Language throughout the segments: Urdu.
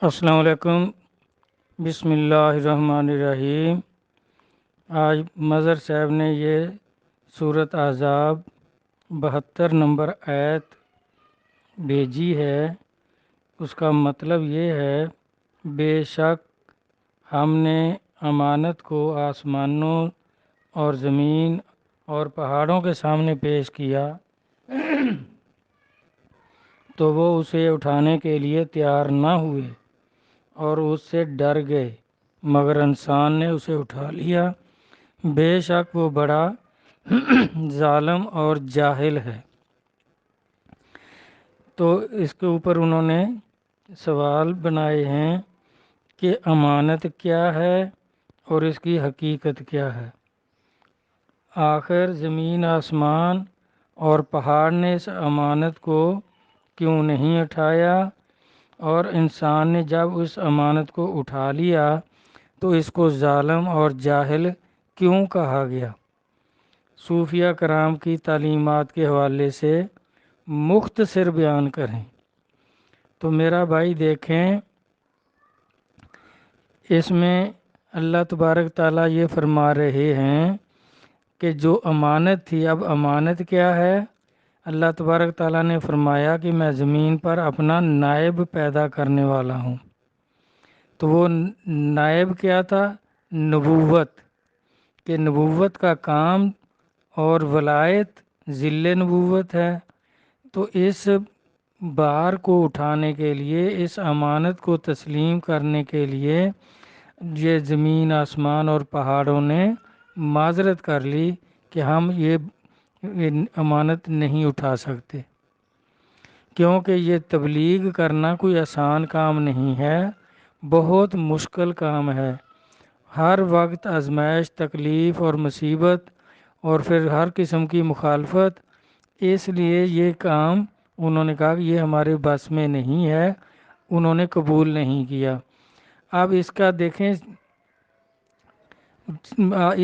السلام علیکم۔ بسم اللہ الرحمن الرحیم۔ آج مظہر صاحب نے یہ سورۃ احزاب 72 نمبر آیت بھیجی ہے۔ اس کا مطلب یہ ہے، بے شک ہم نے امانت کو آسمانوں اور زمین اور پہاڑوں کے سامنے پیش کیا تو وہ اسے اٹھانے کے لیے تیار نہ ہوئے اور اس سے ڈر گئے، مگر انسان نے اسے اٹھا لیا۔ بے شک وہ بڑا ظالم اور جاہل ہے۔ تو اس کے اوپر انہوں نے سوال بنائے ہیں کہ امانت کیا ہے اور اس کی حقیقت کیا ہے۔ آخر زمین آسمان اور پہاڑ نے اس امانت کو کیوں نہیں اٹھایا، اور انسان نے جب اس امانت کو اٹھا لیا تو اس کو ظالم اور جاہل کیوں کہا گیا؟ صوفیہ کرام کی تعلیمات کے حوالے سے مختصر بیان کریں تو میرا بھائی دیکھیں، اس میں اللہ تبارک تعالیٰ یہ فرما رہے ہیں کہ جو امانت تھی، اب امانت کیا ہے؟ اللہ تبارک تعالیٰ نے فرمایا کہ میں زمین پر اپنا نائب پیدا کرنے والا ہوں۔ تو وہ نائب کیا تھا؟ نبوت، کہ نبوت کا کام اور ولایت ذل نبوت ہے۔ تو اس بار کو اٹھانے کے لیے، اس امانت کو تسلیم کرنے کے لیے یہ زمین آسمان اور پہاڑوں نے معذرت کر لی کہ ہم یہ امانت نہیں اٹھا سکتے، کیونکہ یہ تبلیغ کرنا کوئی آسان کام نہیں ہے، بہت مشکل کام ہے۔ ہر وقت آزمائش، تکلیف اور مصیبت اور پھر ہر قسم کی مخالفت، اس لیے یہ کام انہوں نے کہا کہ یہ ہمارے بس میں نہیں ہے، انہوں نے قبول نہیں کیا۔ اب اس کا دیکھیں،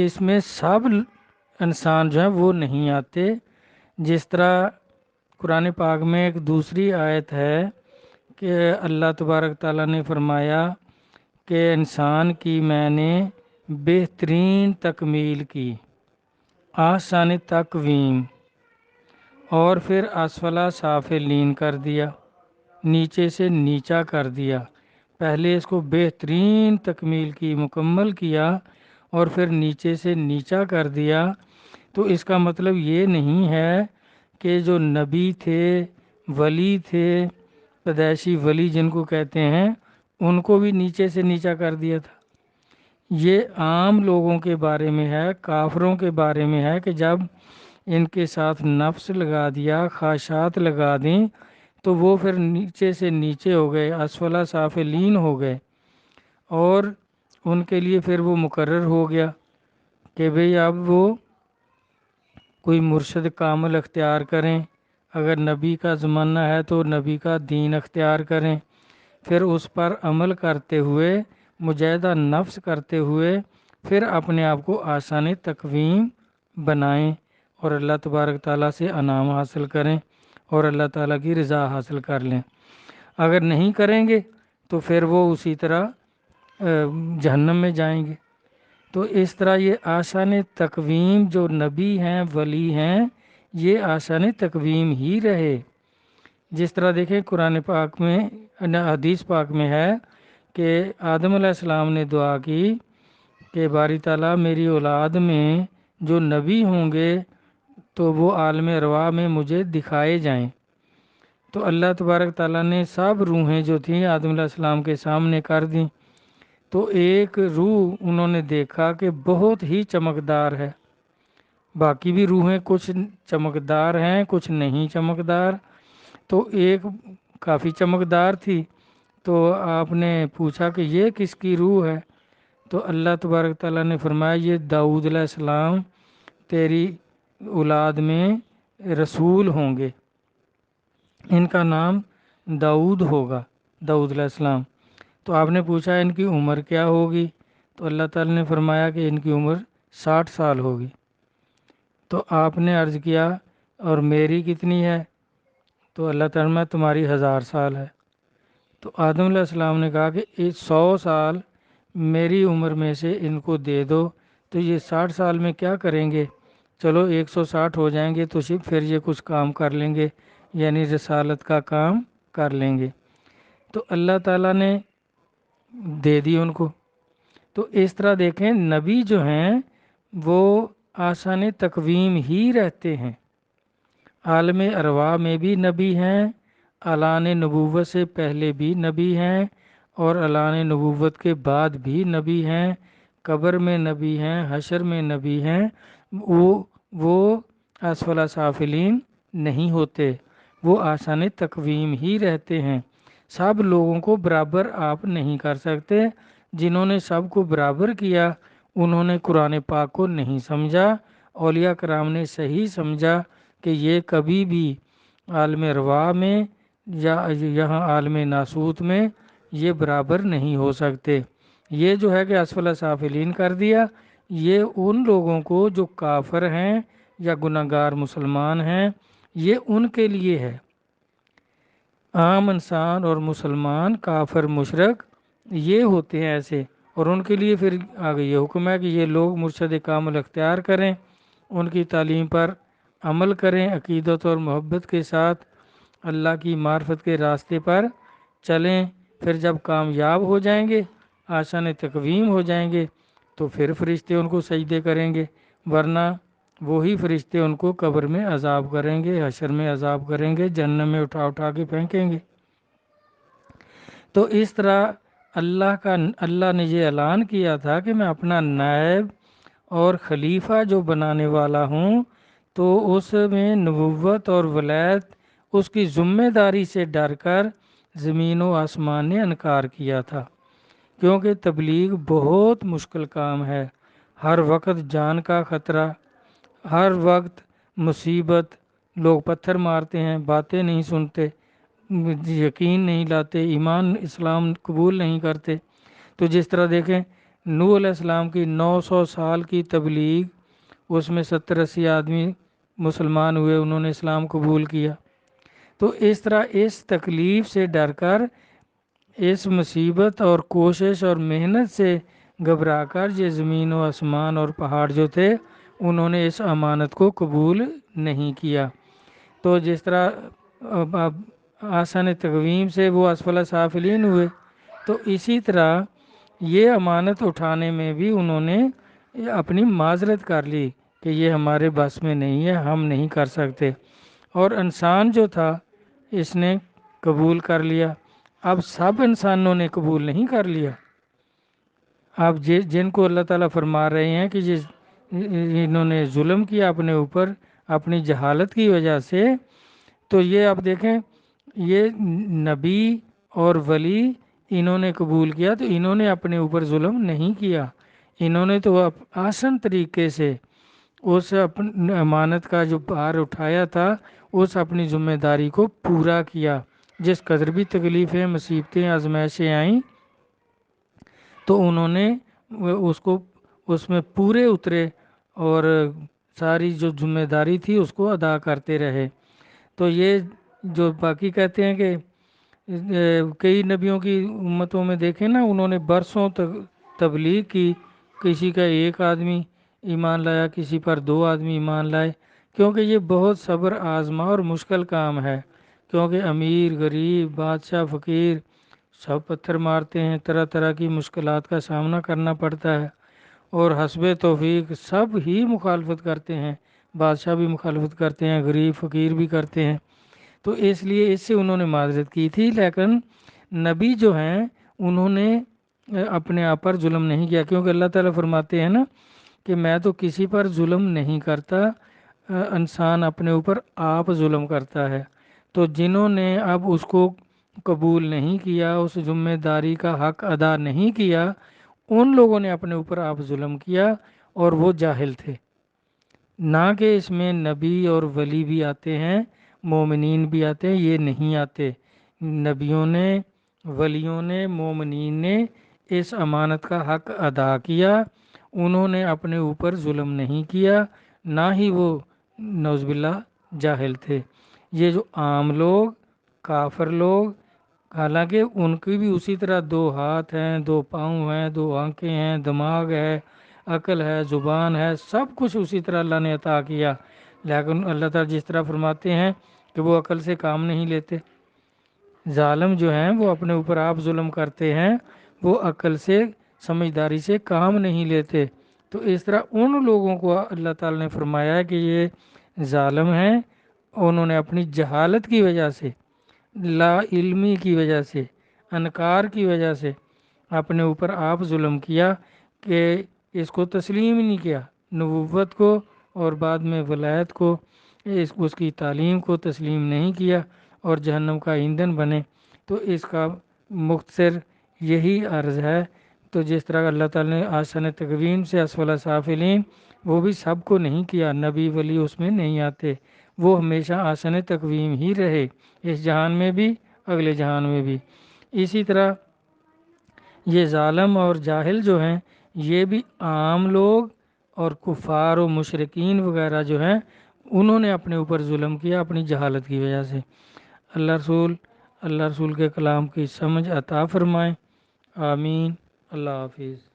اس میں سب انسان جو ہیں وہ نہیں آتے۔ جس طرح قرآن پاک میں ایک دوسری آیت ہے کہ اللہ تبارک تعالیٰ نے فرمایا کہ انسان کی میں نے بہترین تکمیل کی، آسان تقویم، اور پھر اسفل سافلین کر دیا، نیچے سے نیچا کر دیا۔ پہلے اس کو بہترین تکمیل کی، مکمل کیا، اور پھر نیچے سے نیچا کر دیا۔ تو اس کا مطلب یہ نہیں ہے کہ جو نبی تھے، ولی تھے، پیدائشی ولی جن کو کہتے ہیں، ان کو بھی نیچے سے نیچا کر دیا تھا۔ یہ عام لوگوں کے بارے میں ہے، کافروں کے بارے میں ہے کہ جب ان کے ساتھ نفس لگا دیا، خواہشات لگا دیں، تو وہ پھر نیچے سے نیچے ہو گئے، اسفل سافلین ہو گئے، اور ان کے لیے پھر وہ مقرر ہو گیا کہ بھئی اب وہ کوئی مرشد کامل اختیار کریں، اگر نبی کا زمانہ ہے تو نبی کا دین اختیار کریں، پھر اس پر عمل کرتے ہوئے، مجاہدہ نفس کرتے ہوئے، پھر اپنے آپ کو آسان تقویم بنائیں اور اللہ تبارک تعالیٰ سے انعام حاصل کریں اور اللہ تعالیٰ کی رضا حاصل کر لیں۔ اگر نہیں کریں گے تو پھر وہ اسی طرح جہنم میں جائیں گے۔ تو اس طرح یہ آسان تقویم، جو نبی ہیں، ولی ہیں، یہ آسان تقویم ہی رہے۔ جس طرح دیکھیں قرآن پاک میں، حدیث پاک میں ہے کہ آدم علیہ السلام نے دعا کی کہ باری تعالیٰ میری اولاد میں جو نبی ہوں گے تو وہ عالم ارواح میں مجھے دکھائے جائیں۔ تو اللہ تبارک تعالیٰ نے سب روحیں جو تھیں آدم علیہ السلام کے سامنے کر دیں۔ تو ایک روح انہوں نے دیکھا کہ بہت ہی چمکدار ہے، باقی بھی روحیں کچھ چمکدار ہیں، کچھ نہیں چمکدار۔ تو ایک کافی چمکدار تھی، تو آپ نے پوچھا کہ یہ کس کی روح ہے؟ تو اللہ تبارک تعالیٰ نے فرمایا یہ داؤد علیہ السلام تیری اولاد میں رسول ہوں گے، ان کا نام داؤد ہوگا، داؤد علیہ السلام۔ تو آپ نے پوچھا ان کی عمر کیا ہوگی؟ تو اللہ تعالیٰ نے فرمایا کہ ان کی عمر 60 سال ہوگی۔ تو آپ نے عرض کیا اور میری کتنی ہے؟ تو اللہ تعالیٰ نے تمہاری 1000 سال ہے۔ تو آدم علیہ السلام نے کہا کہ 100 سال میری عمر میں سے ان کو دے دو، تو یہ 60 سال میں کیا کریں گے؟ چلو 160 ہو جائیں گے تو پھر یہ کچھ کام کر لیں گے، یعنی رسالت کا کام کر لیں گے۔ تو اللہ تعالیٰ نے دے دی ان کو۔ تو اس طرح دیکھیں نبی جو ہیں وہ آسان تقویم ہی رہتے ہیں، عالم ارواح میں بھی نبی ہیں، اعلان نبوت سے پہلے بھی نبی ہیں، اور اعلان نبوت کے بعد بھی نبی ہیں، قبر میں نبی ہیں، حشر میں نبی ہیں۔ وہ اسفل سافلین نہیں ہوتے، وہ آسان تقویم ہی رہتے ہیں۔ سب لوگوں کو برابر آپ نہیں کر سکتے، جنہوں نے سب کو برابر کیا انہوں نے قرآن پاک کو نہیں سمجھا۔ اولیاء کرام نے صحیح سمجھا کہ یہ کبھی بھی عالم ارواح میں یا یہاں عالم ناسوت میں یہ برابر نہیں ہو سکتے۔ یہ جو ہے کہ اسفل سافلین کر دیا، یہ ان لوگوں کو جو کافر ہیں یا گناہ گار مسلمان ہیں، یہ ان کے لیے ہے۔ عام انسان اور مسلمان کافر مشرک یہ ہوتے ہیں ایسے، اور ان کے لیے پھر آگے یہ حکم ہے کہ یہ لوگ مرشد کامل اختیار کریں، ان کی تعلیم پر عمل کریں، عقیدت اور محبت کے ساتھ اللہ کی معرفت کے راستے پر چلیں۔ پھر جب کامیاب ہو جائیں گے، آسان تقویم ہو جائیں گے، تو پھر فرشتے ان کو سجدے کریں گے، ورنہ وہی فرشتے ان کو قبر میں عذاب کریں گے، حشر میں عذاب کریں گے، جہنم میں اٹھا اٹھا کے پھینکیں گے۔ تو اس طرح اللہ نے یہ اعلان کیا تھا کہ میں اپنا نائب اور خلیفہ جو بنانے والا ہوں، تو اس میں نبوت اور ولایت اس کی ذمہ داری سے ڈر کر زمین و آسمان نے انکار کیا تھا، کیونکہ تبلیغ بہت مشکل کام ہے۔ ہر وقت جان کا خطرہ، ہر وقت مصیبت، لوگ پتھر مارتے ہیں، باتیں نہیں سنتے، یقین نہیں لاتے، ایمان اسلام قبول نہیں کرتے۔ تو جس طرح دیکھیں نوح علیہ السلام کی 900 سال کی تبلیغ، اس میں 70-80 آدمی مسلمان ہوئے، انہوں نے اسلام قبول کیا۔ تو اس طرح اس تکلیف سے ڈر کر، اس مصیبت اور کوشش اور محنت سے گھبرا کر، یہ زمین و آسمان اور پہاڑ جو تھے انہوں نے اس امانت کو قبول نہیں کیا۔ تو جس طرح آسان تقویم سے وہ اسفل سافلین ہوئے، تو اسی طرح یہ امانت اٹھانے میں بھی انہوں نے اپنی معذرت کر لی کہ یہ ہمارے بس میں نہیں ہے، ہم نہیں کر سکتے۔ اور انسان جو تھا اس نے قبول کر لیا۔ اب سب انسانوں نے قبول نہیں کر لیا۔ اب جن کو اللہ تعالیٰ فرما رہے ہیں کہ انہوں نے ظلم کیا اپنے اوپر اپنی جہالت کی وجہ سے، تو یہ آپ دیکھیں یہ نبی اور ولی انہوں نے قبول کیا، تو انہوں نے اپنے اوپر ظلم نہیں کیا، انہوں نے تو آسان طریقے سے اس اپنی امانت کا جو بھار اٹھایا تھا، اس اپنی ذمہ داری کو پورا کیا۔ جس قدر بھی تکلیفیں، مصیبتیں، آزمائشیں آئیں تو انہوں نے اس میں پورے اترے اور ساری جو ذمہ داری تھی اس کو ادا کرتے رہے۔ تو یہ جو باقی کہتے ہیں کہ کئی نبیوں کی امتوں میں دیکھیں نا، انہوں نے برسوں تک تبلیغ کی، کسی کا ایک آدمی ایمان لایا، کسی پر 2 آدمی ایمان لائے، کیونکہ یہ بہت صبر آزما اور مشکل کام ہے، کیونکہ امیر، غریب، بادشاہ، فقیر سب پتھر مارتے ہیں، طرح طرح کی مشکلات کا سامنا کرنا پڑتا ہے، اور حسب توفیق سب ہی مخالفت کرتے ہیں، بادشاہ بھی مخالفت کرتے ہیں، غریب فقیر بھی کرتے ہیں۔ تو اس لیے اس سے انہوں نے معذرت کی تھی، لیکن نبی جو ہیں انہوں نے اپنے آپ پر ظلم نہیں کیا، کیونکہ اللہ تعالیٰ فرماتے ہیں نا کہ میں تو کسی پر ظلم نہیں کرتا، انسان اپنے اوپر آپ ظلم کرتا ہے۔ تو جنہوں نے اب اس کو قبول نہیں کیا، اس ذمہ داری کا حق ادا نہیں کیا، ان لوگوں نے اپنے اوپر آپ ظلم کیا، اور وہ جاہل تھے۔ نہ کہ اس میں نبی اور ولی بھی آتے ہیں، مومنین بھی آتے ہیں، یہ نہیں آتے۔ نبیوں نے، ولیوں نے، مومنین نے اس امانت کا حق ادا کیا، انہوں نے اپنے اوپر ظلم نہیں کیا، نہ ہی وہ نعوذ باللہ جاہل تھے۔ یہ جو عام لوگ، کافر لوگ، حالانکہ ان کی بھی اسی طرح 2 ہاتھ ہیں، 2 پاؤں ہیں، 2 آنکھیں ہیں، دماغ ہے، عقل ہے، زبان ہے، سب کچھ اسی طرح اللہ نے عطا کیا، لیکن اللہ تعالیٰ جس طرح فرماتے ہیں کہ وہ عقل سے کام نہیں لیتے۔ ظالم جو ہیں وہ اپنے اوپر آپ ظلم کرتے ہیں، وہ عقل سے سمجھداری سے کام نہیں لیتے۔ تو اس طرح ان لوگوں کو اللہ تعالیٰ نے فرمایا ہے کہ یہ ظالم ہیں، انہوں نے اپنی جہالت کی وجہ سے، لا علمی کی وجہ سے، انکار کی وجہ سے اپنے اوپر آپ ظلم کیا کہ اس کو تسلیم ہی نہیں کیا، نبوت کو اور بعد میں ولایت کو، اس کی تعلیم کو تسلیم نہیں کیا اور جہنم کا ایندھن بنے۔ تو اس کا مختصر یہی عرض ہے۔ تو جس طرح اللہ تعالیٰ نے آسن تقویم سے اسفل سافلین، وہ بھی سب کو نہیں کیا، نبی ولی اس میں نہیں آتے، وہ ہمیشہ آسن تقویم ہی رہے، اس جہان میں بھی اگلے جہان میں بھی۔ اسی طرح یہ ظالم اور جاہل جو ہیں، یہ بھی عام لوگ اور کفار و مشرکین وغیرہ جو ہیں، انہوں نے اپنے اوپر ظلم کیا اپنی جہالت کی وجہ سے۔ اللہ رسول کے کلام کی سمجھ عطا فرمائیں، آمین۔ اللہ حافظ۔